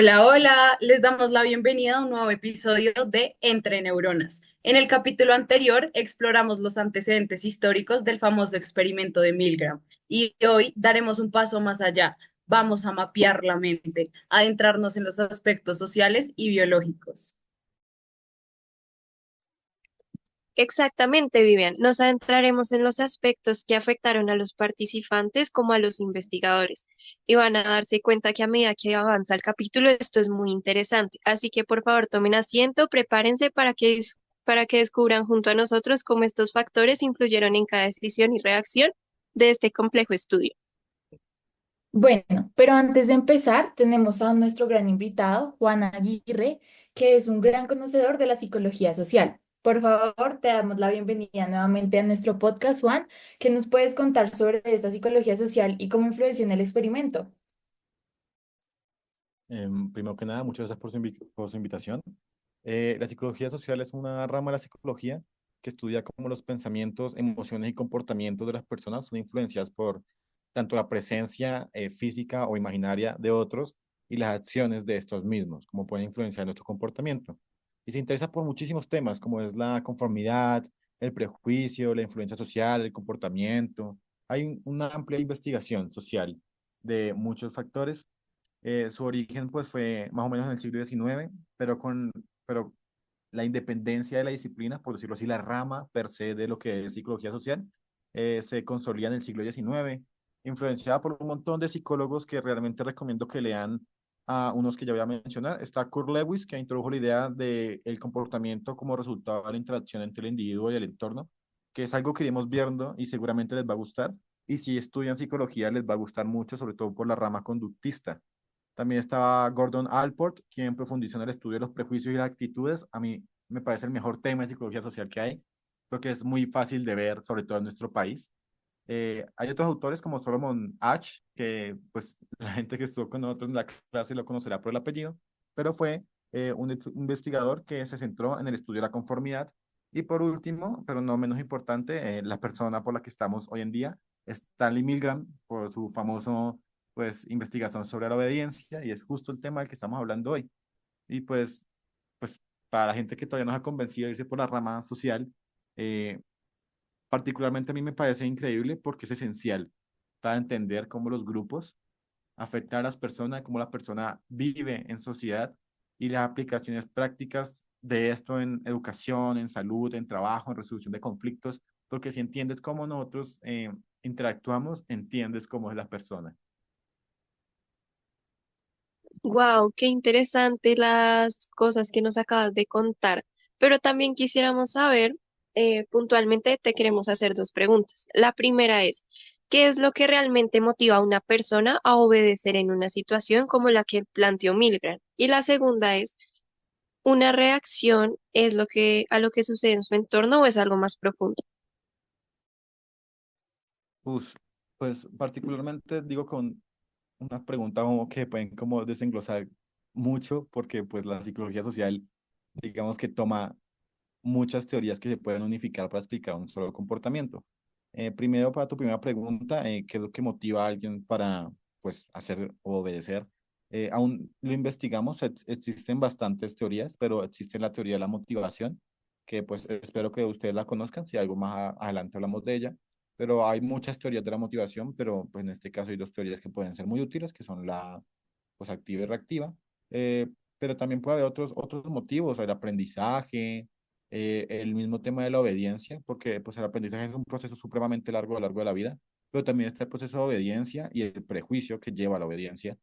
Hola, hola, les damos la bienvenida a un nuevo episodio de Entre Neuronas. En el capítulo anterior exploramos los antecedentes históricos del famoso experimento de Milgram y hoy daremos un paso más allá. Vamos a mapear la mente, adentrarnos en los aspectos sociales y biológicos. Exactamente, Vivian. Nos adentraremos en los aspectos que afectaron a los participantes como a los investigadores y van a darse cuenta que a medida que avanza el capítulo esto es muy interesante. Así que por favor tomen asiento, prepárense para que descubran junto a nosotros cómo estos factores influyeron en cada decisión y reacción de este complejo estudio. Bueno, pero antes de empezar, tenemos a nuestro gran invitado, Juan Aguirre, que es un gran conocedor de la psicología social. Por favor, te damos la bienvenida nuevamente a nuestro podcast, Juan, que nos puedes contar sobre esta psicología social y cómo influenció en el experimento. Primero que nada, muchas gracias por su invitación. La psicología social es una rama de la psicología que estudia cómo los pensamientos, emociones y comportamientos de las personas son influenciados por tanto la presencia física o imaginaria de otros y las acciones de estos mismos, cómo pueden influenciar nuestro comportamiento. Y se interesa por muchísimos temas, como es la conformidad, el prejuicio, la influencia social, el comportamiento. Hay una amplia investigación social de muchos factores. Su origen pues fue más o menos en el siglo XIX, pero la independencia de la disciplina, por decirlo así, la rama per se de lo que es psicología social, se consolida en el siglo XIX, influenciada por un montón de psicólogos que realmente recomiendo que lean a unos que ya voy a mencionar. Está Kurt Lewis, que introdujo la idea del comportamiento como resultado de la interacción entre el individuo y el entorno, que es algo que iremos viendo y seguramente les va a gustar. Y si estudian psicología, les va a gustar mucho, sobre todo por la rama conductista. También estaba Gordon Allport, quien profundizó en el estudio de los prejuicios y las actitudes. A mí me parece el mejor tema de psicología social que hay, porque es muy fácil de ver, sobre todo en nuestro país. Hay otros autores como Solomon Asch, que pues la gente que estuvo con nosotros en la clase lo conocerá por el apellido, pero fue investigador que se centró en el estudio de la conformidad. Y por último, pero no menos importante, la persona por la que estamos hoy en día, Stanley Milgram, por su famoso pues investigación sobre la obediencia, y es justo el tema del que estamos hablando hoy. Y pues para la gente que todavía no se ha convencido de irse por la rama social, eh, particularmente a mí me parece increíble porque es esencial para entender cómo los grupos afectan a las personas, cómo la persona vive en sociedad y las aplicaciones prácticas de esto en educación, en salud, en trabajo, en resolución de conflictos, porque si entiendes cómo nosotros interactuamos, entiendes cómo es la persona. Wow, qué interesante las cosas que nos acabas de contar. Pero también quisiéramos saber, puntualmente te queremos hacer dos preguntas. La primera es, ¿qué es lo que realmente motiva a una persona a obedecer en una situación como la que planteó Milgram? Y la segunda es, ¿una reacción es lo que a lo que sucede en su entorno o es algo más profundo? Uf, pues particularmente digo con una pregunta como que pueden como desenglosar mucho porque pues la psicología social digamos que toma muchas teorías que se pueden unificar para explicar un solo comportamiento. Primero, para tu primera pregunta, ¿qué es lo que motiva a alguien para pues hacer o obedecer? Aún lo investigamos, existen bastantes teorías, pero existe la teoría de la motivación, que pues espero que ustedes la conozcan, si algo más adelante hablamos de ella, pero hay muchas teorías de la motivación, pero pues en este caso hay dos teorías que pueden ser muy útiles, que son la pues activa y reactiva, eh, pero también puede haber otros motivos, el aprendizaje, el mismo tema de la obediencia, porque pues el aprendizaje es un proceso supremamente largo a lo largo de la vida, pero también está el proceso de obediencia y el prejuicio que lleva a la obediencia.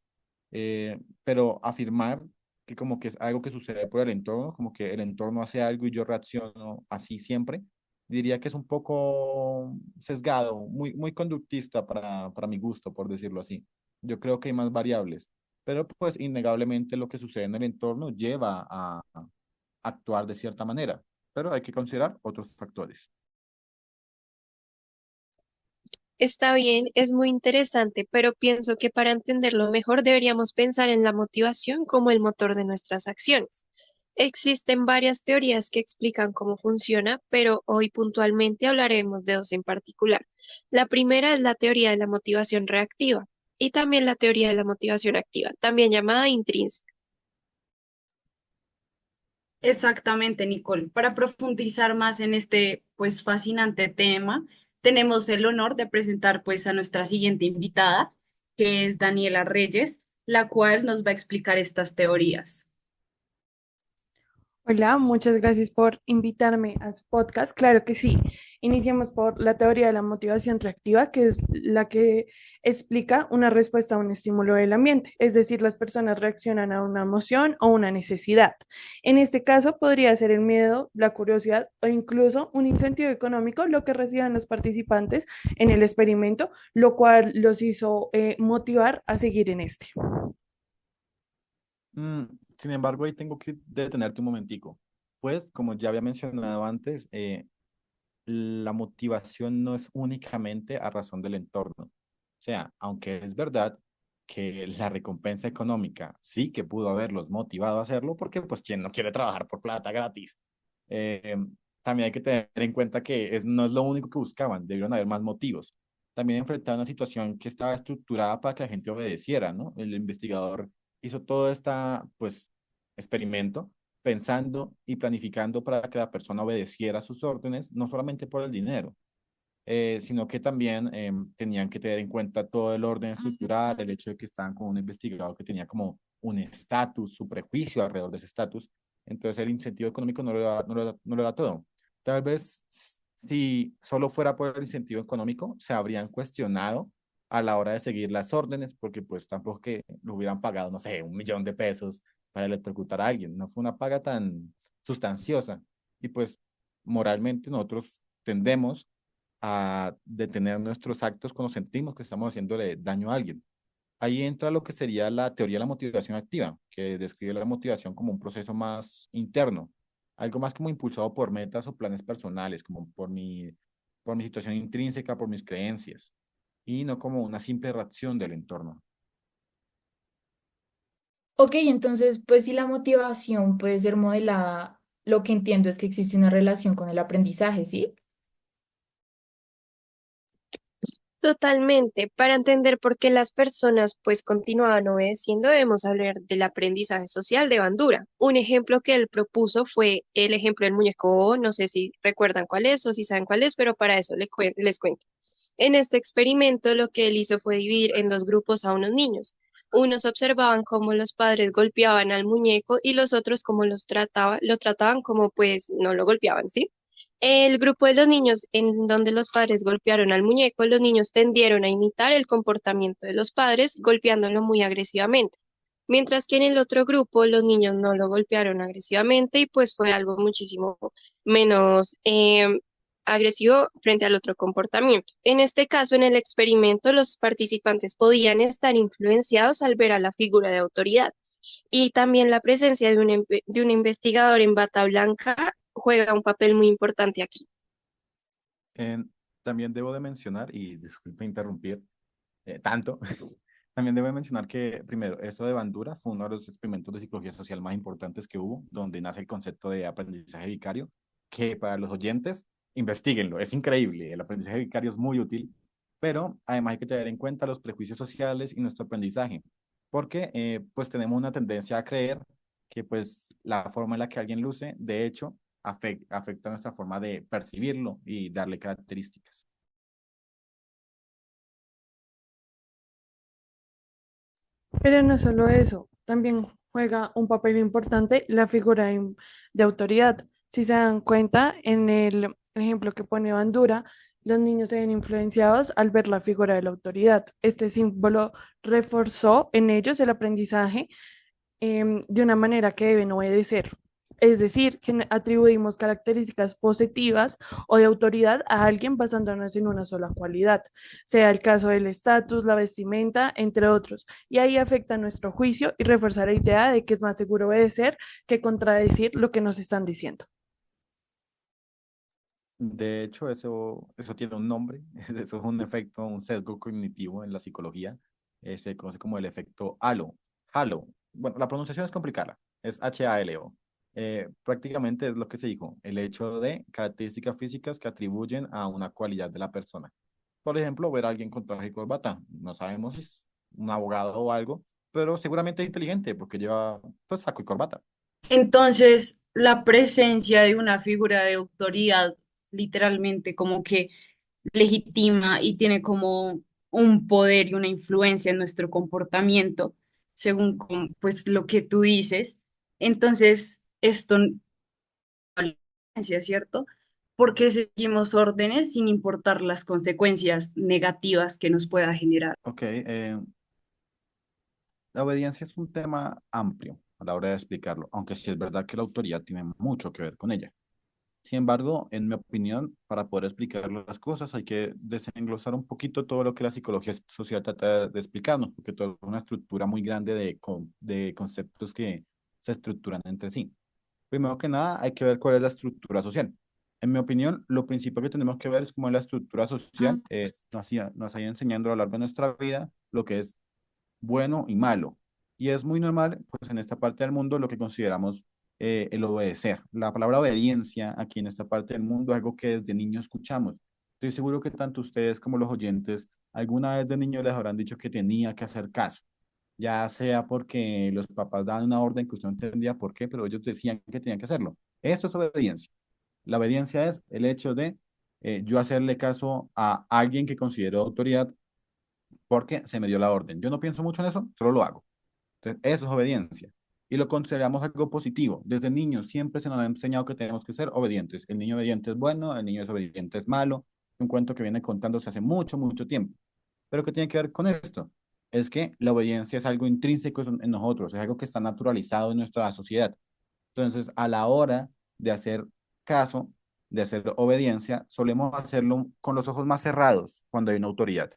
Pero afirmar que como que es algo que sucede por el entorno, como que el entorno hace algo y yo reacciono así siempre, diría que es un poco sesgado, muy conductista para mi gusto, por decirlo así. Yo creo que hay más variables, pero pues innegablemente lo que sucede en el entorno lleva a actuar de cierta manera, pero hay que considerar otros factores. Está bien, es muy interesante, pero pienso que para entenderlo mejor deberíamos pensar en la motivación como el motor de nuestras acciones. Existen varias teorías que explican cómo funciona, pero hoy puntualmente hablaremos de dos en particular. La primera es la teoría de la motivación reactiva y también la teoría de la motivación activa, también llamada intrínseca. Exactamente, Nicole. Para profundizar más en este pues fascinante tema, tenemos el honor de presentar pues a nuestra siguiente invitada, que es Daniela Reyes, la cual nos va a explicar estas teorías. Hola, muchas gracias por invitarme a su podcast. Claro que sí. Iniciemos por la teoría de la motivación reactiva, que es la que explica una respuesta a un estímulo del ambiente, es decir, las personas reaccionan a una emoción o una necesidad. En este caso podría ser el miedo, la curiosidad o incluso un incentivo económico, lo que reciban los participantes en el experimento, lo cual los hizo motivar a seguir en este. Mm, Sin embargo, ahí tengo que detenerte un momentico. Pues, como ya había mencionado antes, la motivación no es únicamente a razón del entorno. O sea, aunque es verdad que la recompensa económica sí que pudo haberlos motivado a hacerlo, porque pues quién no quiere trabajar por plata gratis. Eh, También hay que tener en cuenta que no es lo único que buscaban, debieron haber más motivos. También enfrentaban una situación que estaba estructurada para que la gente obedeciera, ¿no? El investigador hizo todo este, pues, experimento pensando y planificando para que la persona obedeciera sus órdenes, no solamente por el dinero, sino que también tenían que tener en cuenta todo el orden estructural, el hecho de que estaban con un investigador que tenía como un estatus, su prejuicio alrededor de ese estatus. Entonces el incentivo económico no lo da todo. Tal vez si solo fuera por el incentivo económico, se habrían cuestionado a la hora de seguir las órdenes, porque pues tampoco que lo hubieran pagado, no sé, 1 millón de pesos para electrocutar a alguien. No fue una paga tan sustanciosa. Y pues moralmente nosotros tendemos a detener nuestros actos cuando sentimos que estamos haciéndole daño a alguien. Ahí entra lo que sería la teoría de la motivación activa, que describe la motivación como un proceso más interno, algo más como impulsado por metas o planes personales, como por mi situación intrínseca, por mis creencias, y no como una simple reacción del entorno. Ok, entonces, pues si la motivación puede ser modelada, lo que entiendo es que existe una relación con el aprendizaje, ¿sí? Totalmente. Para entender por qué las personas pues continuaban obedeciendo, debemos hablar del aprendizaje social de Bandura. Un ejemplo que él propuso fue el ejemplo del muñeco O, no sé si recuerdan cuál es o si saben cuál es, pero para eso les cuento. En este experimento lo que él hizo fue dividir en dos grupos a unos niños. Unos observaban cómo los padres golpeaban al muñeco y los otros cómo lo trataban como pues no lo golpeaban, ¿sí? El grupo de los niños en donde los padres golpearon al muñeco, los niños tendieron a imitar el comportamiento de los padres, golpeándolo muy agresivamente. Mientras que en el otro grupo los niños no lo golpearon agresivamente y pues fue algo muchísimo menos agresivo frente al otro comportamiento. En este caso, en el experimento, los participantes podían estar influenciados al ver a la figura de autoridad y también la presencia de un investigador en bata blanca juega un papel muy importante aquí. En- También debo de mencionar, y disculpe interrumpir tanto, también debo de mencionar que, primero, esto de Bandura fue uno de los experimentos de psicología social más importantes que hubo, donde nace el concepto de aprendizaje vicario, que para los oyentes, investiguenlo, es increíble, el aprendizaje vicario es muy útil, pero además hay que tener en cuenta los prejuicios sociales y nuestro aprendizaje, porque pues tenemos una tendencia a creer que pues la forma en la que alguien luce, de hecho, afecta nuestra forma de percibirlo y darle características. Pero no solo eso, también juega un papel importante la figura de autoridad. Si se dan cuenta, en el ejemplo que pone Bandura, los niños se ven influenciados al ver la figura de la autoridad. Este símbolo reforzó en ellos el aprendizaje de una manera que deben obedecer. Es decir, que atribuimos características positivas o de autoridad a alguien basándonos en una sola cualidad, sea el caso del estatus, la vestimenta, entre otros. Y ahí afecta nuestro juicio y refuerza la idea de que es más seguro obedecer que contradecir lo que nos están diciendo. De hecho, eso tiene un nombre, eso es un efecto, un sesgo cognitivo en la psicología, se conoce como el efecto halo. Halo, bueno, la pronunciación es complicada, es H-A-L-O. Prácticamente es lo que se dijo, el hecho de características físicas que atribuyen a una cualidad de la persona. Por ejemplo, ver a alguien con traje y corbata, no sabemos si es un abogado o algo, pero seguramente es inteligente porque lleva pues saco y corbata. Entonces, la presencia de una figura de autoridad literalmente como que legitima y tiene como un poder y una influencia en nuestro comportamiento, según pues lo que tú dices. Entonces, esto no es violencia, ¿cierto? Porque seguimos órdenes sin importar las consecuencias negativas que nos pueda generar. Ok, la obediencia es un tema amplio a la hora de explicarlo, aunque sí es verdad que la autoridad tiene mucho que ver con ella. Sin embargo, en mi opinión, para poder explicar las cosas hay que desenglosar un poquito todo lo que la psicología social trata de explicarnos, porque todo es una estructura muy grande de conceptos que se estructuran entre sí. Primero que nada, hay que ver cuál es la estructura social. En mi opinión, lo principal que tenemos que ver es cómo es la estructura social nos ha ido enseñando a lo largo de nuestra vida lo que es bueno y malo. Y es muy normal, pues en esta parte del mundo, lo que consideramos el obedecer. La palabra obediencia aquí en esta parte del mundo es algo que desde niño escuchamos. Estoy seguro que tanto ustedes como los oyentes alguna vez de niño les habrán dicho que tenía que hacer caso, ya sea porque los papás daban una orden que usted no entendía por qué, pero ellos decían que tenían que hacerlo. Esto es obediencia. La obediencia es el hecho de yo hacerle caso a alguien que considero autoridad porque se me dio la orden. Yo no pienso mucho en eso, solo lo hago. Entonces, eso es obediencia. Y lo consideramos algo positivo. Desde niños siempre se nos ha enseñado que tenemos que ser obedientes. El niño obediente es bueno, el niño desobediente es malo. Un cuento que viene contándose hace mucho, mucho tiempo. Pero ¿qué tiene que ver con esto? Es que la obediencia es algo intrínseco en nosotros, es algo que está naturalizado en nuestra sociedad. Entonces, a la hora de hacer caso, de hacer obediencia, solemos hacerlo con los ojos más cerrados cuando hay una autoridad.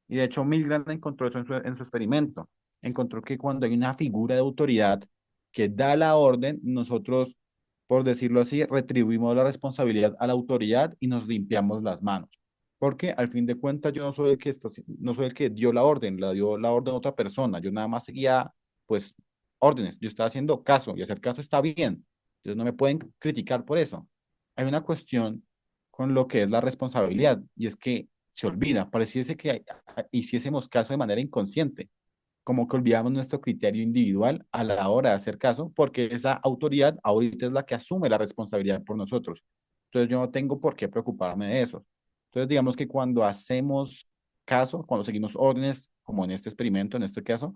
Y de hecho, Milgram encontró eso en su experimento. Encontró que cuando hay una figura de autoridad que da la orden, nosotros, por decirlo así, retribuimos la responsabilidad a la autoridad y nos limpiamos las manos. Porque al fin de cuentas yo no soy el que no soy el que dio la orden, la dio la orden a otra persona. Yo nada más seguía, pues, órdenes. Yo estaba haciendo caso y hacer caso está bien. Entonces no me pueden criticar por eso. Hay una cuestión con lo que es la responsabilidad y es que se olvida, pareciese que hiciésemos caso de manera inconsciente, como que olvidamos nuestro criterio individual a la hora de hacer caso, porque esa autoridad ahorita es la que asume la responsabilidad por nosotros. Entonces yo no tengo por qué preocuparme de eso. Entonces digamos que cuando hacemos caso, cuando seguimos órdenes, como en este experimento, en este caso,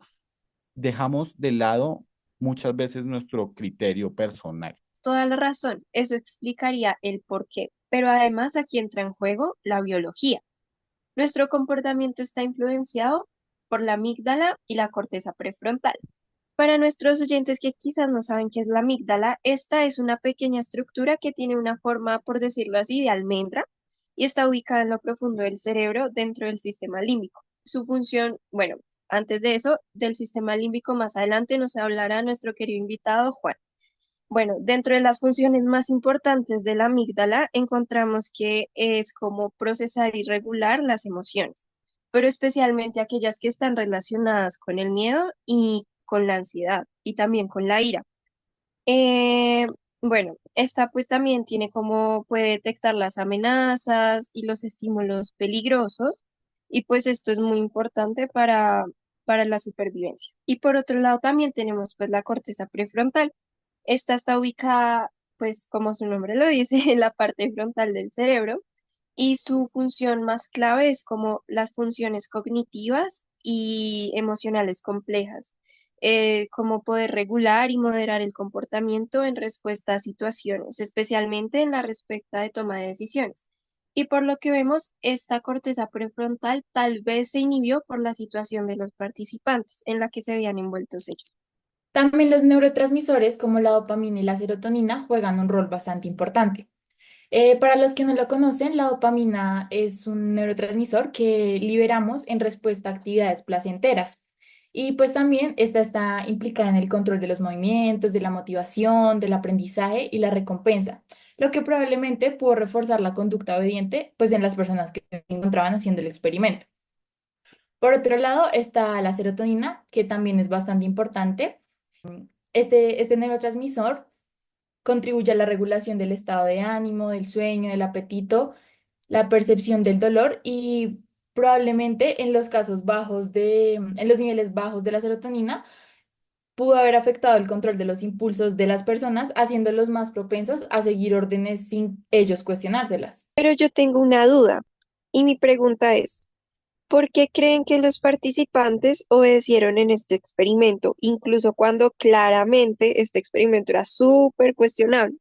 dejamos de lado muchas veces nuestro criterio personal. Toda la razón, eso explicaría el por qué. Pero además aquí entra en juego la biología. Nuestro comportamiento está influenciado por la amígdala y la corteza prefrontal. Para nuestros oyentes que quizás no saben qué es la amígdala, esta es una pequeña estructura que tiene una forma, por decirlo así, de almendra y está ubicada en lo profundo del cerebro dentro del sistema límbico. Su función, bueno, antes de eso, del sistema límbico más adelante nos hablará nuestro querido invitado Juan. Bueno, dentro de las funciones más importantes de la amígdala encontramos que es como procesar y regular las emociones, pero especialmente aquellas que están relacionadas con el miedo y con la ansiedad y también con la ira. Eh, bueno, esta pues también tiene como puede detectar las amenazas y los estímulos peligrosos y pues esto es muy importante para la supervivencia. Y por otro lado también tenemos pues la corteza prefrontal. Esta está ubicada pues como su nombre lo dice en la parte frontal del cerebro y su función más clave es como las funciones cognitivas y emocionales complejas, como poder regular y moderar el comportamiento en respuesta a situaciones, especialmente en la respecta de toma de decisiones. Y por lo que vemos, esta corteza prefrontal tal vez se inhibió por la situación de los participantes en la que se habían envueltos ellos. También los neurotransmisores como la dopamina y la serotonina juegan un rol bastante importante. Para los que no lo conocen, la dopamina es un neurotransmisor que liberamos en respuesta a actividades placenteras. Y pues también esta está implicada en el control de los movimientos, de la motivación, del aprendizaje y la recompensa, lo que probablemente pudo reforzar la conducta obediente pues en las personas que se encontraban haciendo el experimento. Por otro lado está la serotonina, que también es bastante importante. Este neurotransmisor contribuye a la regulación del estado de ánimo, del sueño, del apetito, la percepción del dolor y probablemente en los casos bajos en los niveles bajos de la serotonina pudo haber afectado el control de los impulsos de las personas, haciéndolos más propensos a seguir órdenes sin ellos cuestionárselas. Pero yo tengo una duda y mi pregunta es, ¿por qué creen que los participantes obedecieron en este experimento, incluso cuando claramente este experimento era súper cuestionable?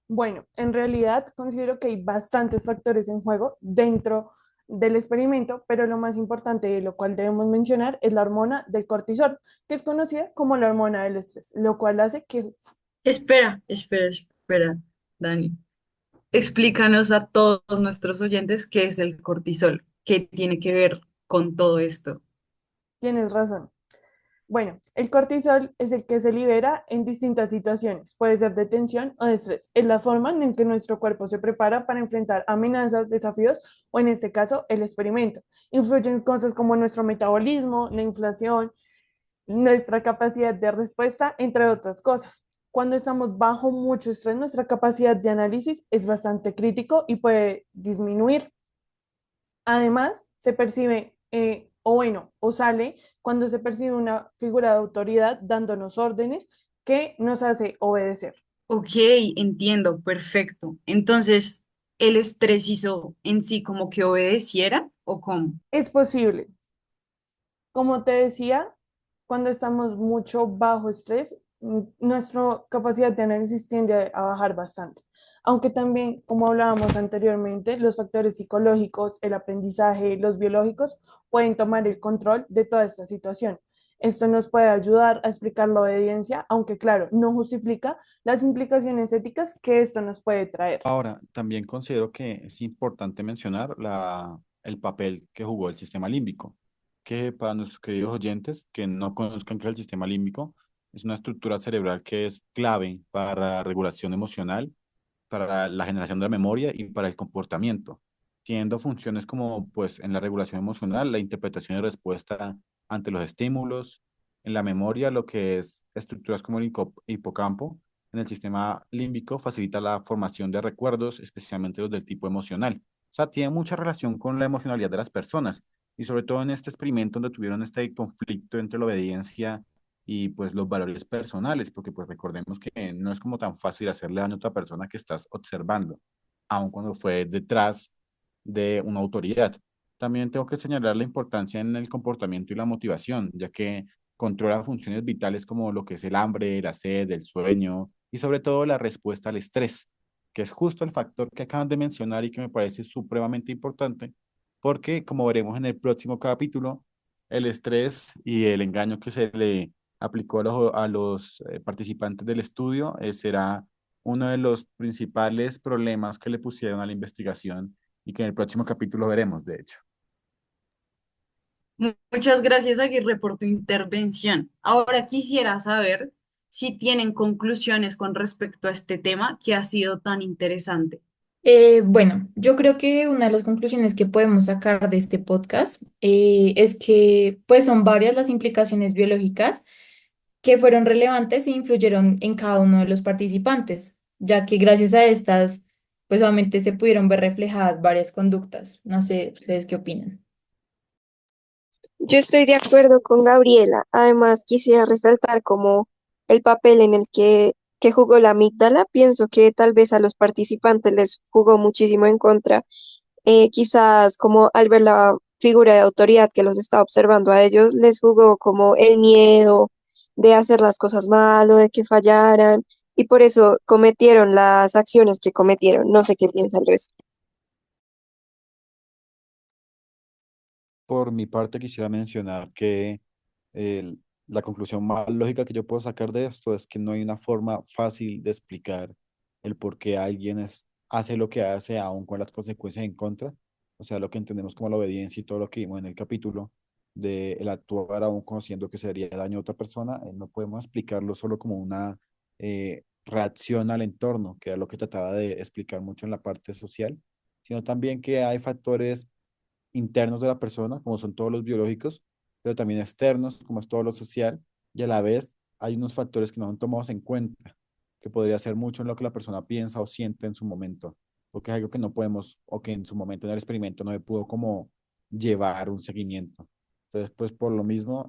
Bueno, en realidad considero que hay bastantes factores en juego dentro del experimento, pero lo más importante de lo cual debemos mencionar es la hormona del cortisol, que es conocida como la hormona del estrés, lo cual hace que Espera, Dani. Explícanos a todos nuestros oyentes qué es el cortisol, qué tiene que ver con todo esto. tienes razón. Bueno, el cortisol es el que se libera en distintas situaciones, puede ser de tensión o de estrés. Es la forma en que nuestro cuerpo se prepara para enfrentar amenazas, desafíos o en este caso el experimento. Influyen cosas como nuestro metabolismo, la inflación, nuestra capacidad de respuesta, entre otras cosas. Cuando estamos bajo mucho estrés, nuestra capacidad de análisis es bastante crítico y puede disminuir. Además, se percibe, o bueno, o sale cuando se percibe una figura de autoridad dándonos órdenes que nos hace obedecer. Ok, entiendo, perfecto. Entonces, ¿el estrés hizo en sí como que obedeciera o cómo? Es posible. Como te decía, cuando estamos mucho bajo estrés, nuestra capacidad de análisis tiende a bajar bastante. Aunque también, como hablábamos anteriormente, los factores psicológicos, el aprendizaje, los biológicos pueden tomar el control de toda esta situación. Esto nos puede ayudar a explicar la obediencia, aunque claro, no justifica las implicaciones éticas que esto nos puede traer. Ahora, también considero que es importante mencionar el papel que jugó el sistema límbico, que para nuestros queridos oyentes que no conozcan que el sistema límbico es una estructura cerebral que es clave para la regulación emocional, para la generación de la memoria y para el comportamiento, teniendo funciones como pues en la regulación emocional, la interpretación y respuesta ante los estímulos, en la memoria, lo que es estructuras como el hipocampo en el sistema límbico facilita la formación de recuerdos, especialmente los del tipo emocional. O sea, tiene mucha relación con la emocionalidad de las personas y sobre todo en este experimento donde tuvieron este conflicto entre la obediencia y pues los valores personales, porque pues recordemos que no es como tan fácil hacerle daño a otra persona que estás observando, aun cuando fue detrás de una autoridad. También tengo que señalar la importancia en el comportamiento y la motivación, ya que controla funciones vitales como lo que es el hambre, la sed, el sueño y sobre todo la respuesta al estrés, que es justo el factor que acaban de mencionar y que me parece supremamente importante, porque como veremos en el próximo capítulo, el estrés y el engaño que se le aplicó a los participantes del estudio será uno de los principales problemas que le pusieron a la investigación y que en el próximo capítulo veremos, de hecho. Muchas gracias, Aguirre, por tu intervención. Ahora quisiera saber si tienen conclusiones con respecto a este tema que ha sido tan interesante. Bueno, yo creo que una de las conclusiones que podemos sacar de este podcast es que pues son varias las implicaciones biológicas que fueron relevantes e influyeron en cada uno de los participantes, ya que gracias a estas, pues obviamente se pudieron ver reflejadas varias conductas. No sé, ¿ustedes qué opinan? Yo estoy de acuerdo con Gabriela. Además, quisiera resaltar como el papel en el que jugó la amígdala. Pienso que tal vez a los participantes les jugó muchísimo en contra. Quizás como al ver la figura de autoridad que los estaba observando a ellos, les jugó como el miedo de hacer las cosas mal o de que fallaran. Y por eso cometieron las acciones que cometieron. No sé qué piensa el resto. Por mi parte, quisiera mencionar que la conclusión más lógica que yo puedo sacar de esto es que no hay una forma fácil de explicar el por qué alguien hace lo que hace, aun con las consecuencias en contra. O sea, lo que entendemos como la obediencia y todo lo que vimos en el capítulo de el actuar aún conociendo que sería daño a otra persona, no podemos explicarlo solo como una reacción al entorno, que era lo que trataba de explicar mucho en la parte social, sino también que hay factores internos de la persona, como son todos los biológicos, pero también externos, como es todo lo social, y a la vez hay unos factores que no son tomados en cuenta, que podría ser mucho en lo que la persona piensa o siente en su momento, porque es algo que no podemos, o que en su momento en el experimento no se pudo como llevar un seguimiento. Entonces, pues por lo mismo,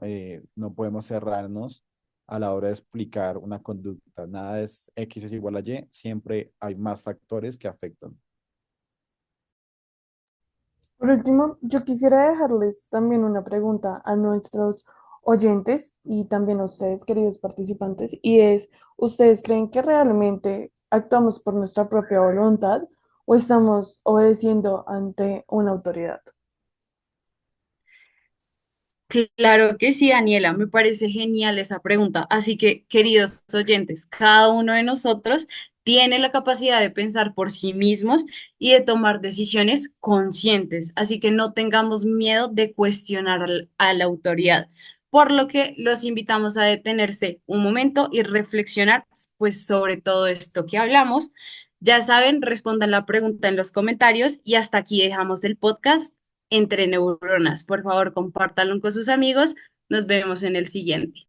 no podemos cerrarnos a la hora de explicar una conducta. Nada es X es igual a Y, siempre hay más factores que afectan. Por último, yo quisiera dejarles también una pregunta a nuestros oyentes y también a ustedes, queridos participantes, y es, ¿ustedes creen que realmente actuamos por nuestra propia voluntad o estamos obedeciendo ante una autoridad? Claro que sí, Daniela, me parece genial esa pregunta. Así que, queridos oyentes, cada uno de nosotros tiene la capacidad de pensar por sí mismos y de tomar decisiones conscientes. Así que no tengamos miedo de cuestionar a la autoridad. Por lo que los invitamos a detenerse un momento y reflexionar, pues, sobre todo esto que hablamos. Ya saben, respondan la pregunta en los comentarios y hasta aquí dejamos el podcast entre neuronas. Por favor, compártanlo con sus amigos. Nos vemos en el siguiente.